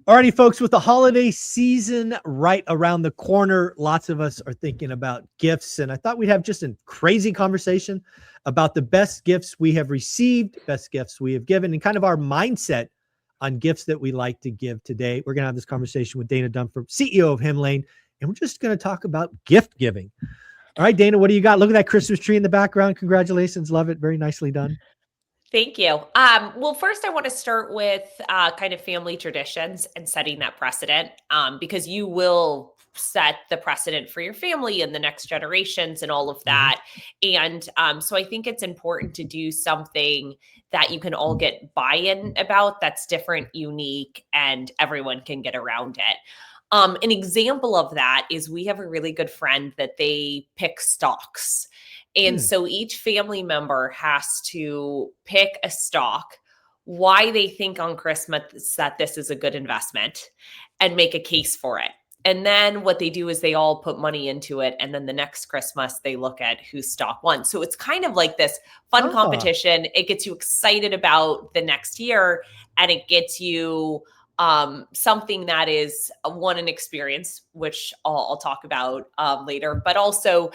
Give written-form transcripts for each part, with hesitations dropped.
Alrighty, folks, with the holiday season right around the corner, lots of us are thinking about gifts. And I thought we'd have just a crazy conversation about the best gifts we have received, best gifts we have given, and kind of our mindset on gifts that we like to give today. We're going to have this conversation with Dana Dunford, CEO of Hemlane, and we're just going to talk about gift giving. All right, Dana, what do you got? Look at that Christmas tree in the background. Congratulations. Love it. Very nicely done. Thank you. Well, first, I want to start with kind of family traditions and setting that precedent because you will set the precedent for your family and the next generations and all of that. And so I think it's important to do something that you can all get buy-in about that's different, unique, and everyone can get around it. An example of that is we have a really good friend that they pick stocks. And so each family member has to pick a stock, why they think on Christmas that this is a good investment, and make a case for it. And then what they do is they all put money into it. And then the next Christmas, they look at whose stock won. So it's kind of like this fun competition. It gets you excited about the next year, and it gets you something that is an experience, which I'll talk about later, but also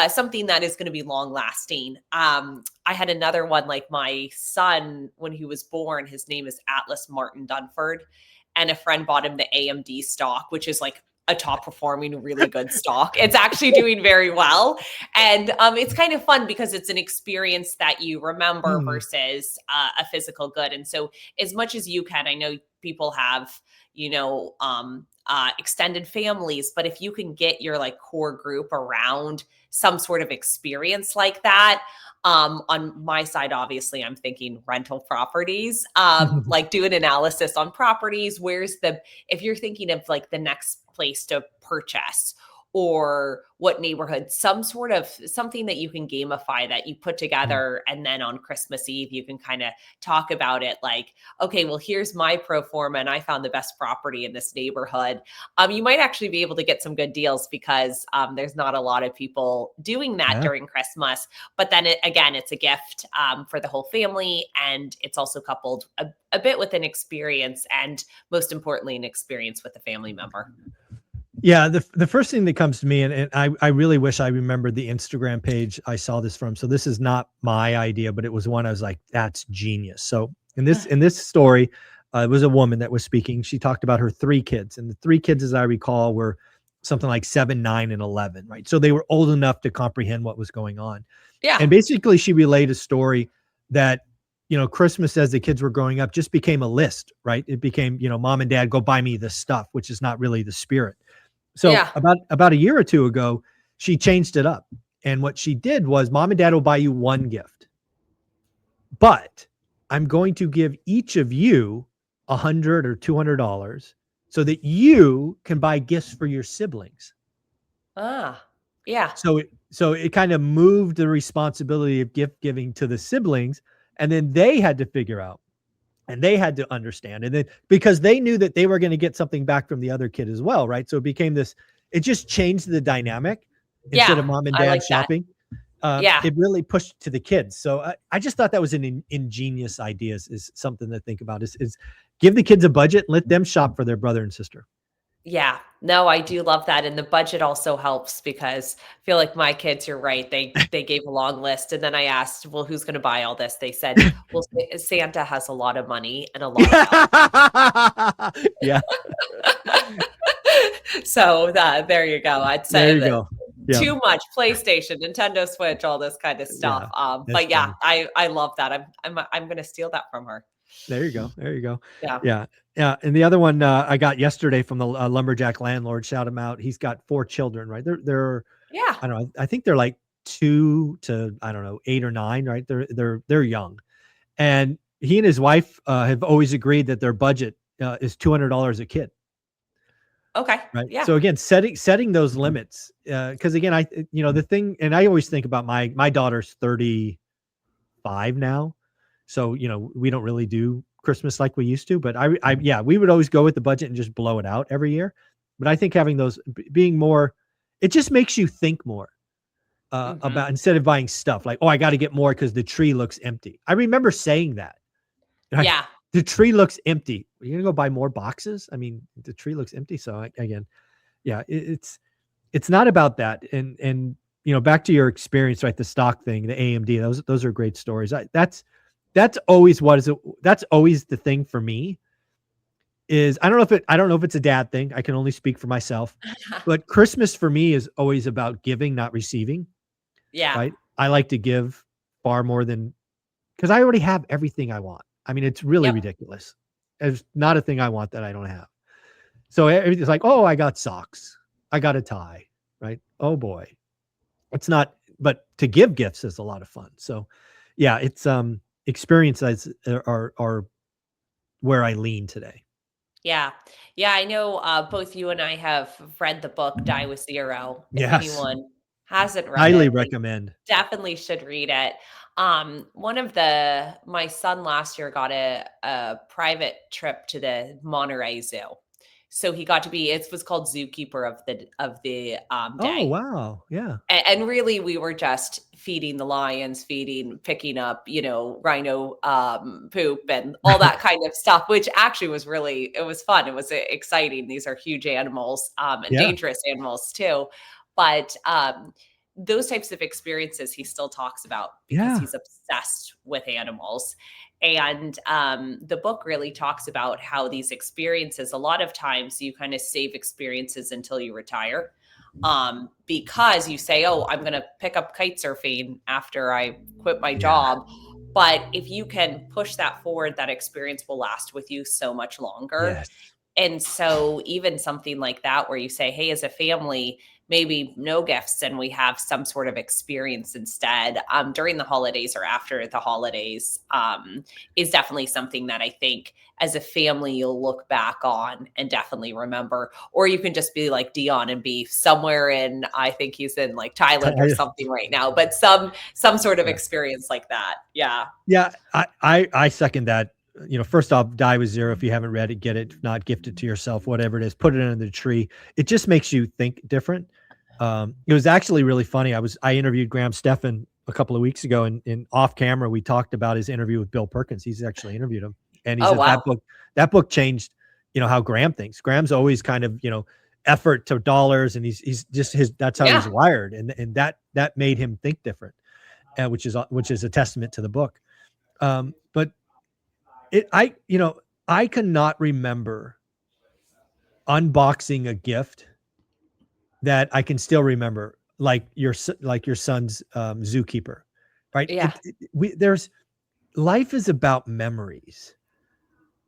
something that is going to be long lasting. I had another one, like my son, when he was born, his name is Atlas Martin Dunford, and a friend bought him the AMD stock, which is like a top performing, really good stock. It's actually doing very well. And it's kind of fun because it's an experience that you remember versus a physical good. And so as much as you can, I know people have, extended families, but if you can get your like core group around some sort of experience like that, on my side, obviously, I'm thinking rental properties, like do an analysis on properties. If you're thinking of like the next place to purchase or what neighborhood, something that you can gamify that you put together. And then on Christmas Eve, you can kind of talk about it like, okay, well, here's my pro forma and I found the best property in this neighborhood. You might actually be able to get some good deals because there's not a lot of people doing that during Christmas. But then it's a gift for the whole family. And it's also coupled a bit with an experience, and most importantly, an experience with a family member. Yeah, the first thing that comes to me, and I really wish I remembered the Instagram page I saw this from. So this is not my idea, but it was one I was like, that's genius. So in this story, it was a woman that was speaking. She talked about her 3 kids, and the 3 kids, as I recall, were something like 7, 9, and 11, right? So they were old enough to comprehend what was going on. Yeah. And basically she relayed a story that, Christmas as the kids were growing up just became a list, right? It became, mom and dad, go buy me this stuff, which is not really the spirit. So about a year or 2 ago, she changed it up. And what she did was, mom and dad will buy you 1 gift, but I'm going to give each of you $100 or $200 so that you can buy gifts for your siblings. Yeah. So it kind of moved the responsibility of gift giving to the siblings, and then they had to figure out, and they had to understand. And then because they knew that they were going to get something back from the other kid as well, right? So it became it just changed the dynamic. Instead of mom and dad like shopping. It really pushed to the kids. So I just thought that was an ingenious idea, is something to think about, is give the kids a budget and let them shop for their brother and sister. Yeah, no, I do love that. And the budget also helps because I feel like my kids, you're right. They gave a long list. And then I asked, well, who's going to buy all this? They said, well, Santa has a lot of money and a lot of help. Yeah. So there you go. I'd say too much PlayStation, Nintendo Switch, all this kind of stuff. But yeah, I love that. I'm going to steal that from her. There you go. There you go. Yeah. Yeah. And the other one I got yesterday from the lumberjack landlord, shout him out. He's got 4 children, right? They're I don't know. I think they're like 2 to, I don't know, 8 or 9, right? They're young. And he and his wife have always agreed that their budget is $200 a kid. Okay. Right. Yeah. So again, setting those limits, because again, the thing, and I always think about my daughter's 35 now. So, we don't really do Christmas like we used to, but we would always go with the budget and just blow it out every year. But I think having those being more, it just makes you think more about, instead of buying stuff like, oh, I got to get more because the tree looks empty. I remember saying that. Yeah. the tree looks empty. Are you gonna go buy more boxes? I mean, the tree looks empty. So again, yeah, it's not about that. And back to your experience, right? The stock thing, the AMD, those are great stories. That's always that's always the thing for me is I don't know if it's a dad thing. I can only speak for myself, but Christmas for me is always about giving, not receiving, Yeah. right? I like to give far more than because I already have everything I want. I mean, it's really Yep. ridiculous. There's not a thing I want that I don't have. So everything's like, oh, I got socks. I got a tie, right? Oh boy. It's not, but to give gifts is a lot of fun. So yeah, it's experiences are where I lean today. Yeah. Yeah, I know, both you and I have read the book Die with Zero. If Yes. anyone hasn't read Highly it, they recommend. definitely should read it. My son last year got a private trip to the Monterey Zoo. So he got to be it was called Zookeeper of the Oh, day. wow. Yeah. And really, we were just feeding the lions, picking up, rhino poop and all that kind of stuff, which actually it was fun. It was exciting. These are huge animals and Yeah. dangerous animals too. But those types of experiences he still talks about because Yeah. he's obsessed with animals. And the book really talks about how these experiences, a lot of times you kind of save experiences until you retire because you say, oh, I'm going to pick up kite surfing after I quit my Yeah. job. But if you can push that forward, that experience will last with you so much longer. Yes. And so even something like that, where you say, hey, as a family, maybe no gifts and we have some sort of experience instead during the holidays or after the holidays is definitely something that I think as a family you'll look back on and definitely remember. Or you can just be like Dion and be somewhere I think he's in like Thailand or something right now, but some sort of Yeah. experience like that. Yeah. Yeah. I second that. First off, Die with Zero. If you haven't read it, get it. If not, gift it to yourself, whatever it is, put it under the tree. It just makes you think different. It was actually really funny. I interviewed Graham Stephan a couple of weeks ago, and off camera we talked about his interview with Bill Perkins. He's actually interviewed him, and he Oh, said wow. that book changed, how Graham thinks. Graham's always kind of effort to dollars, and he's just that's how he's Yeah. wired, and that made him think different, which is a testament to the book. But I cannot remember unboxing a gift that I can still remember, like your son's Zookeeper, right? Yeah. There's life is about memories,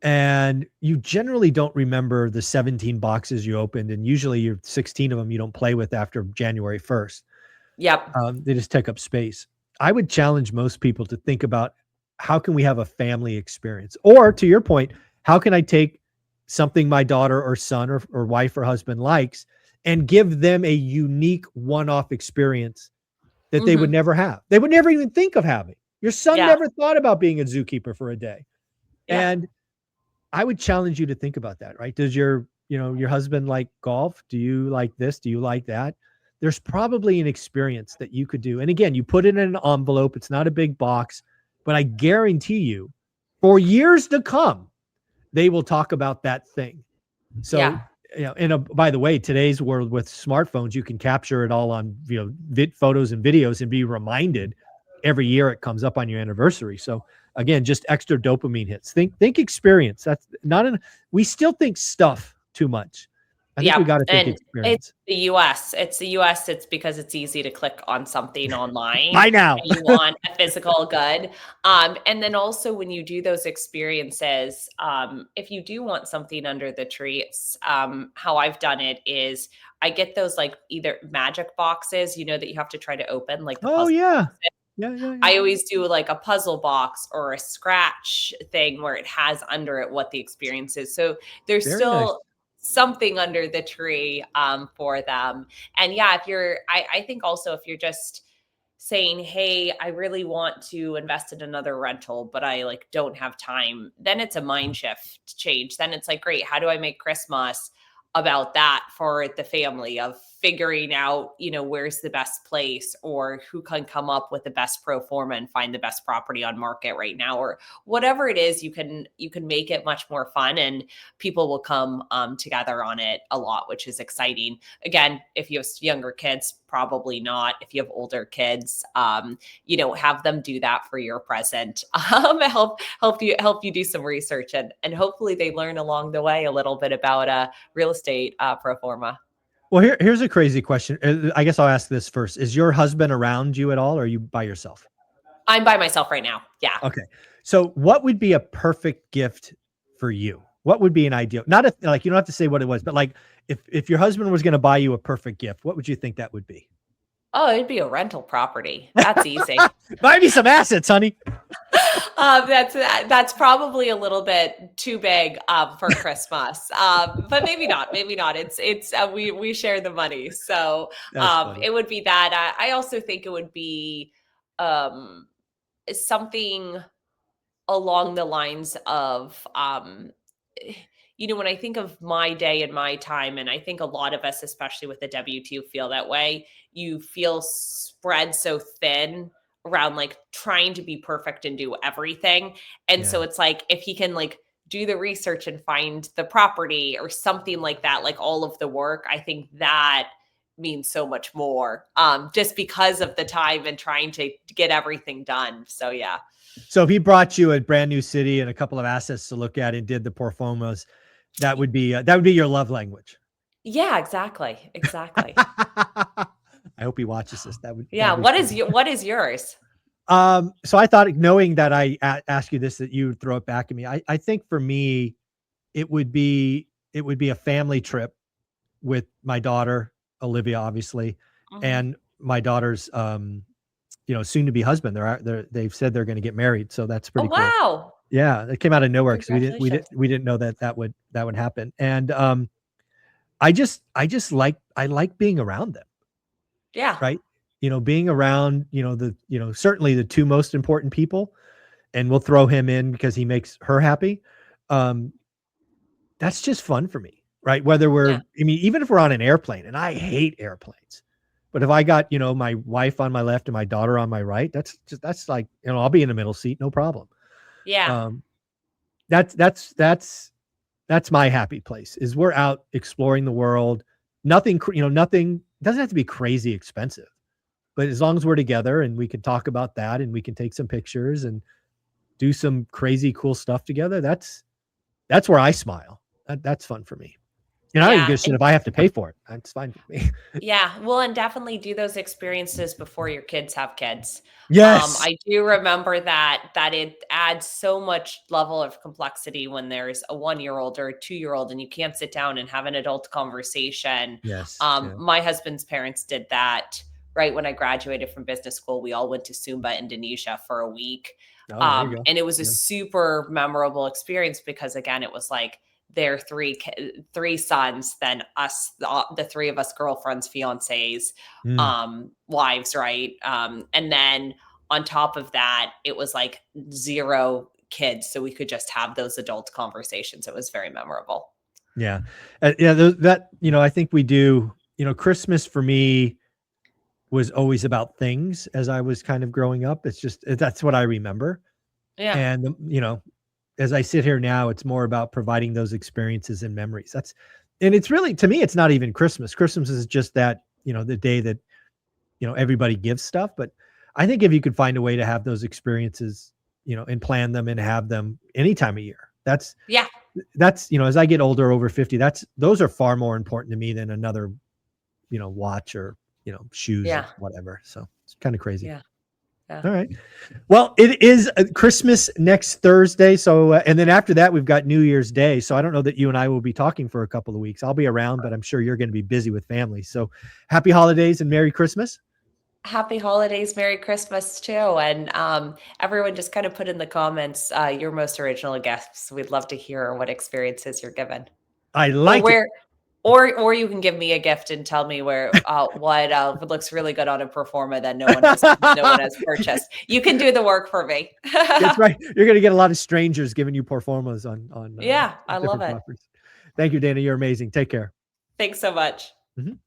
and you generally don't remember the 17 boxes you opened, and usually you're 16 of them you don't play with after January 1st. Yep. They just take up space. I would challenge most people to think about how can we have a family experience, or to your point, how can I take something my daughter or son or wife or husband likes and give them a unique one-off experience that they would Hmm. never have. They would never even think of having. Your son Yeah. never thought about being a zookeeper for a day. Yeah. And I would challenge you to think about that, right? Does your husband like golf? Do you like this? Do you like that? There's probably an experience that you could do. And again, you put it in an envelope. It's not a big box, but I guarantee you for years to come, they will talk about that thing. So, Yeah. and by the way, today's world with smartphones, you can capture it all on, photos and videos and be reminded every year it comes up on your anniversary. So again, just extra dopamine hits. Think experience. That's not we still think stuff too much. I think we Yeah, got to think and it's experience. the US. It's the US, it's because it's easy to click on something online, By and now. you want a physical good. And then also when you do those experiences, if you do want something under the tree, it's, how I've done it is I get those, like, either magic boxes, that you have to try to open, like the Oh puzzle yeah. boxes. Yeah, yeah, yeah. I always do, like, a puzzle box or a scratch thing where it has under it what the experience is. So there's Very nice. still something under the tree for them. And yeah, I think also if you're just saying, hey, I really want to invest in another rental, but I like don't have time, then it's a mind shift change. Then it's like, great, how do I make Christmas about that for the family, of figuring out, where's the best place, or who can come up with the best pro forma and find the best property on market right now, or whatever it is. You can make it much more fun, and people will come together on it a lot, which is exciting. Again, if you have younger kids, probably not. If you have older kids, have them do that for your present. Help you do some research, and hopefully they learn along the way a little bit about real estate pro forma. Well, here's a crazy question. I guess I'll ask this first. Is your husband around you at all, or are you by yourself? I'm by myself right now. Yeah. Okay. So what would be a perfect gift for you? What would be an ideal? Not you don't have to say what it was, but like if your husband was going to buy you a perfect gift, what would you think that would be? Oh, it'd be a rental property. That's easy. Buy me some assets, honey. That's probably a little bit too big for Christmas, but maybe not. Maybe not. It's we share the money, so it would be that. I also think it would be something along the lines of when I think of my day and my time, and I think a lot of us, especially with the W2, feel that way. You feel spread so thin around like trying to be perfect and do everything. And so it's like, if he can like do the research and find the property or something like that, like all of the work, I think that means so much more, just because of the time and trying to get everything done. So yeah. So if he brought you a brand new city and a couple of assets to look at and did the performas, that would be your love language. Yeah, exactly. I hope he watches this. That would. Yeah. What is yours? So I thought, knowing that I asked you this, that you would throw it back at me. I think for me, it would be a family trip with my daughter, Olivia, obviously, and my daughter's, soon to be husband. They've said they're going to get married. So that's pretty cool. Wow. Yeah. It came out of nowhere, because we didn't know that would happen. And, I like being around them. Yeah. Right. Being around, certainly the two most important people, and we'll throw him in because he makes her happy. That's just fun for me. Right. Whether even if we're on an airplane, and I hate airplanes, but if I got, my wife on my left and my daughter on my right, that's like, I'll be in the middle seat. No problem. Yeah. That's my happy place, is we're out exploring the world. Nothing doesn't have to be crazy expensive, but as long as we're together and we can talk about that, and we can take some pictures and do some crazy cool stuff together, that's where I smile. That's fun for me. And I don't give a shit if I have to pay for it. That's fine with me. Yeah. Well, and definitely do those experiences before your kids have kids. Yes. I do remember that it adds so much level of complexity when there's a 1-year-old or a 2-year-old and you can't sit down and have an adult conversation. Yes. My husband's parents did that right when I graduated from business school. We all went to Sumba, Indonesia for a week. And it was a super memorable experience, because again, it was like their three sons, then us, the three of us, girlfriends, fiancés, wives, right? And then on top of that, it was like 0 kids, so we could just have those adult conversations. It was very memorable. Yeah. I think we do. Christmas for me was always about things as I was kind of growing up. That's what I remember. Yeah. And as I sit here now, it's more about providing those experiences and memories. And it's really, to me, it's not even Christmas. Christmas is just that, the day that, everybody gives stuff. But I think if you could find a way to have those experiences, and plan them and have them any time of year, that's, as I get older, over 50, those are far more important to me than another, watch or, shoes or whatever. So it's kind of crazy. Yeah. All right. Well, it is Christmas next Thursday. So, and then after that, we've got New Year's Day. So I don't know that you and I will be talking for a couple of weeks. I'll be around, but I'm sure you're going to be busy with family. So happy holidays and Merry Christmas. Happy holidays. Merry Christmas too. And everyone just kind of put in the comments your most original guests. We'd love to hear what experiences you're given. I like it. Or you can give me a gift and tell me what looks really good on a performa that no one has purchased. You can do the work for me. That's right. You're going to get a lot of strangers giving you performas on. I love it. Properties. Thank you, Dana. You're amazing. Take care. Thanks so much. Mhm.